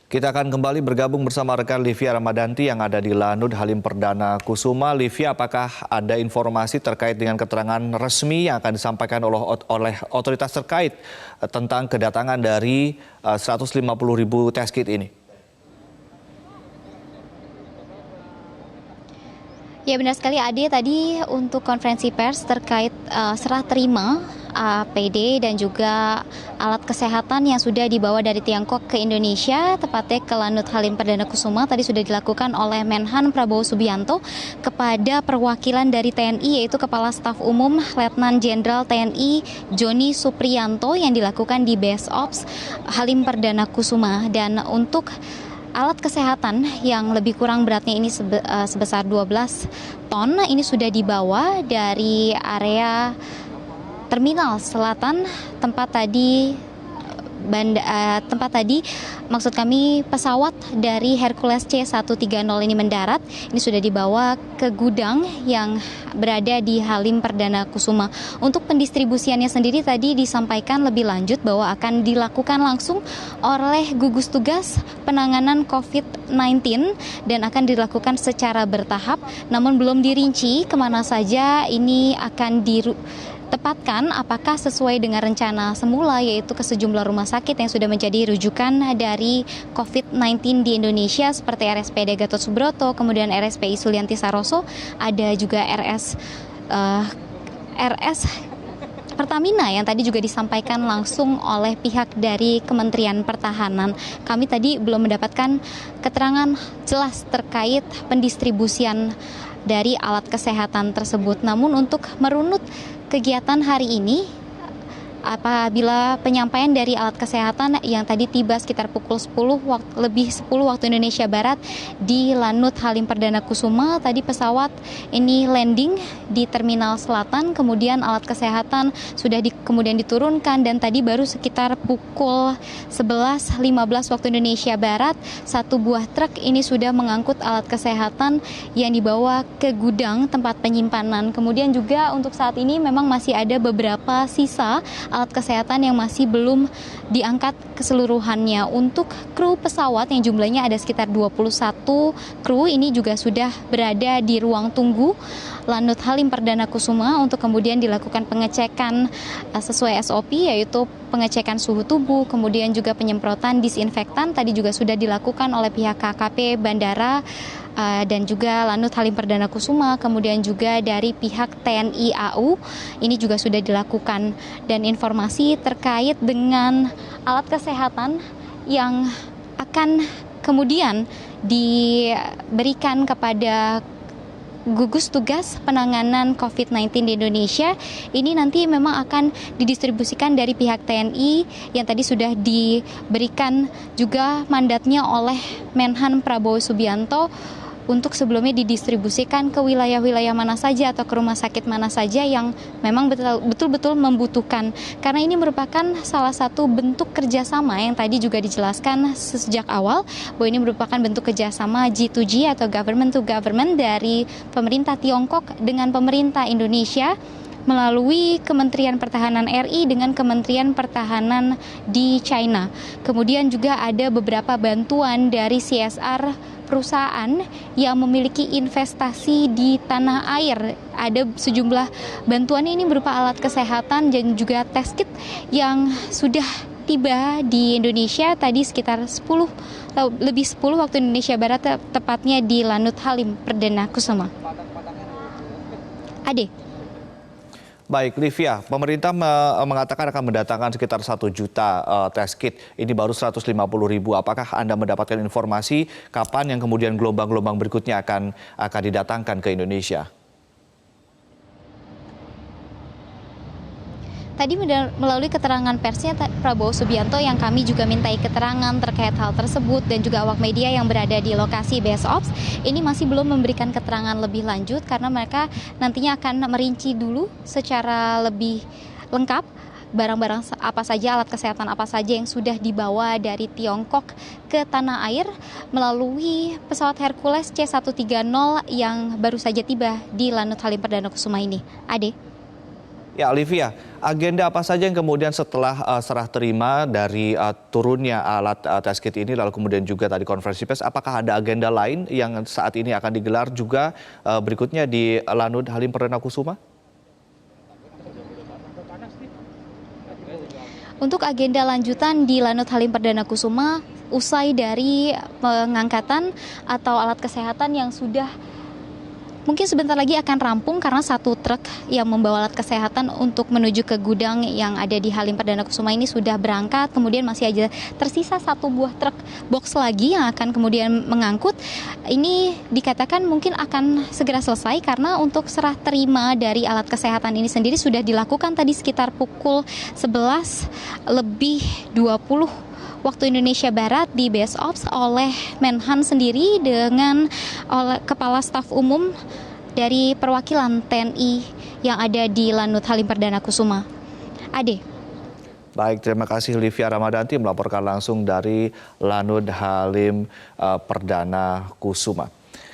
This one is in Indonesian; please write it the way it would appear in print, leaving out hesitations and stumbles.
Kita akan kembali bergabung bersama rekan Livia Ramadanti yang ada di Lanut Halim Perdana Kusuma. Livia, apakah ada informasi terkait dengan keterangan resmi yang akan disampaikan oleh otoritas terkait tentang kedatangan dari 150.000 test kit ini? Ya benar sekali Ade, tadi untuk konferensi pers terkait serah terima APD dan juga alat kesehatan yang sudah dibawa dari Tiongkok ke Indonesia, tepatnya ke Lanut Halim Perdana Kusuma, tadi sudah dilakukan oleh Menhan Prabowo Subianto kepada perwakilan dari TNI, yaitu Kepala Staf Umum Letnan Jenderal TNI Joni Supriyanto yang dilakukan di Base Ops Halim Perdana Kusuma. Dan untuk alat kesehatan yang lebih kurang beratnya ini sebesar 12 ton ini sudah dibawa dari area Terminal Selatan tempat tadi maksud kami pesawat dari Hercules C130 ini mendarat. Ini sudah dibawa ke gudang yang berada di Halim Perdana Kusuma. Untuk pendistribusiannya sendiri tadi disampaikan lebih lanjut bahwa akan dilakukan langsung oleh gugus tugas penanganan COVID-19 dan akan dilakukan secara bertahap, namun belum dirinci kemana saja ini akan tepatkan, apakah sesuai dengan rencana semula, yaitu ke sejumlah rumah sakit yang sudah menjadi rujukan dari COVID-19 di Indonesia seperti RSPD Gatot Subroto, kemudian RSPI Sulianti Saroso, ada juga RS Pertamina yang tadi juga disampaikan langsung oleh pihak dari Kementerian Pertahanan. Kami tadi belum mendapatkan keterangan jelas terkait pendistribusian dari alat kesehatan tersebut. Namun untuk merunut kegiatan hari ini, apabila penyampaian dari alat kesehatan yang tadi tiba sekitar pukul 10 waktu Indonesia Barat di Lanut Halim Perdana Kusuma, tadi pesawat ini landing di Terminal Selatan, kemudian alat kesehatan sudah kemudian diturunkan, dan tadi baru sekitar pukul 11.15 waktu Indonesia Barat, satu buah truk ini sudah mengangkut alat kesehatan yang dibawa ke gudang tempat penyimpanan. Kemudian juga untuk saat ini memang masih ada beberapa sisa alat kesehatan yang masih belum diangkat keseluruhannya. Untuk kru pesawat yang jumlahnya ada sekitar 21 kru ini juga sudah berada di ruang tunggu Lanut Halim Perdana Kusuma untuk kemudian dilakukan pengecekan sesuai SOP, yaitu pengecekan suhu tubuh, kemudian juga penyemprotan disinfektan tadi juga sudah dilakukan oleh pihak KKP Bandara dan juga Lanut Halim Perdana Kusuma, kemudian juga dari pihak TNI AU ini juga sudah dilakukan. Dan informasi terkait dengan alat kesehatan yang akan kemudian diberikan kepada gugus tugas penanganan COVID-19 di Indonesia ini nanti memang akan didistribusikan dari pihak TNI yang tadi sudah diberikan juga mandatnya oleh Menhan Prabowo Subianto untuk sebelumnya didistribusikan ke wilayah-wilayah mana saja atau ke rumah sakit mana saja yang memang betul-betul membutuhkan. Karena ini merupakan salah satu bentuk kerjasama yang tadi juga dijelaskan sejak awal bahwa ini merupakan bentuk kerjasama G2G atau government to government dari pemerintah Tiongkok dengan pemerintah Indonesia melalui Kementerian Pertahanan RI dengan Kementerian Pertahanan di China. Kemudian juga ada beberapa bantuan dari CSR perusahaan yang memiliki investasi di tanah air. Ada sejumlah bantuan ini berupa alat kesehatan dan juga test kit yang sudah tiba di Indonesia tadi sekitar 10 waktu Indonesia Barat, tepatnya di Lanut Halim Perdana Kusuma. Ade. Baik, Livia, pemerintah mengatakan akan mendatangkan sekitar 1 juta test kit. Ini baru 150.000. Apakah Anda mendapatkan informasi kapan yang kemudian gelombang-gelombang berikutnya akan didatangkan ke Indonesia? Tadi melalui keterangan persnya Prabowo Subianto yang kami juga mintai keterangan terkait hal tersebut dan juga awak media yang berada di lokasi Base Ops ini masih belum memberikan keterangan lebih lanjut karena mereka nantinya akan merinci dulu secara lebih lengkap barang-barang apa saja, alat kesehatan apa saja yang sudah dibawa dari Tiongkok ke tanah air melalui pesawat Hercules C130 yang baru saja tiba di Lanut Halim Perdana Kusuma ini. Ade. Ya, Olivia, agenda apa saja yang kemudian setelah serah terima dari turunnya alat tes kit ini, lalu kemudian juga tadi konferensi pers, apakah ada agenda lain yang saat ini akan digelar juga berikutnya di Lanut Halim Perdana Kusuma? Untuk agenda lanjutan di Lanut Halim Perdana Kusuma, usai dari pengangkatan atau alat kesehatan yang sudah mungkin sebentar lagi akan rampung karena satu truk yang membawa alat kesehatan untuk menuju ke gudang yang ada di Halim Perdana Kusuma ini sudah berangkat. Kemudian masih aja tersisa satu buah truk box lagi yang akan kemudian mengangkut. Ini dikatakan mungkin akan segera selesai karena untuk serah terima dari alat kesehatan ini sendiri sudah dilakukan tadi sekitar pukul 11:20 waktu Indonesia Barat di Base Ops oleh Menhan sendiri dengan oleh Kepala Staf Umum dari perwakilan TNI yang ada di Lanut Halim Perdana Kusuma. Ade. Baik, terima kasih Livia Ramadanti melaporkan langsung dari Lanut Halim Perdana Kusuma.